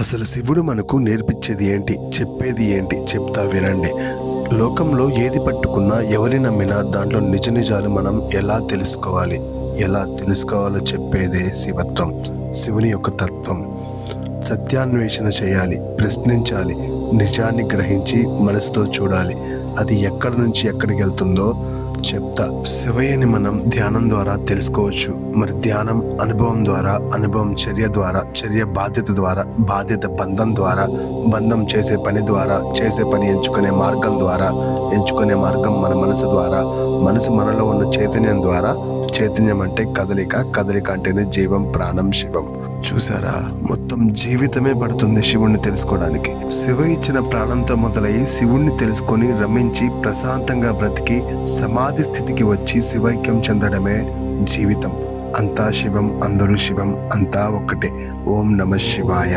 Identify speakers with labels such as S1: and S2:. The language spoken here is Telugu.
S1: అసలు శివుడు మనకు నేర్పించేది ఏంటి, చెప్పేది ఏంటి చెప్తా వినండి. లోకంలో ఏది పట్టుకున్నా, ఎవరి నమ్మినా దాంట్లో నిజ నిజాలు మనం ఎలా తెలుసుకోవాలో చెప్పేదే శివత్వం, శివుని యొక్క తత్వం. సత్యాన్వేషణ చేయాలి, ప్రశ్నించాలి, నిజాన్ని గ్రహించి మనసుతో చూడాలి. అది ఎక్కడి నుంచి ఎక్కడికి వెళ్తుందో చెప్తా. శివయ్యని మనం ధ్యానం ద్వారా తెలుసుకోవచ్చు. మరి ధ్యానం అనుభవం ద్వారా, అనుభవం చర్య ద్వారా, చర్య బాధ్యత ద్వారా, బాధ్యత బంధం ద్వారా, బంధం చేసే పని ద్వారా, చేసే పని ఎంచుకునే మార్గం ద్వారా, ఎంచుకునే మార్గం మన మనసు ద్వారా, మనసు మనలో ఉన్న చైతన్యం ద్వారా. చైతన్యం అంటే కదలిక, కదలిక అంటేనే జీవం, ప్రాణం, శివం. చూసారా, మొత్తం జీవితమే పడుతుంది శివుణ్ణి తెలుసుకోవడానికి. శివ ఇచ్చిన ప్రాణంతో మొదలయ్యి శివుణ్ణి తెలుసుకొని రమించి ప్రశాంతంగా బ్రతికి సమాధి స్థితికి వచ్చి శివైక్యం చెందడమే జీవితం. అంతా శివం, అందరూ శివం, అంతా ఒక్కటే. ఓం నమ శివాయ.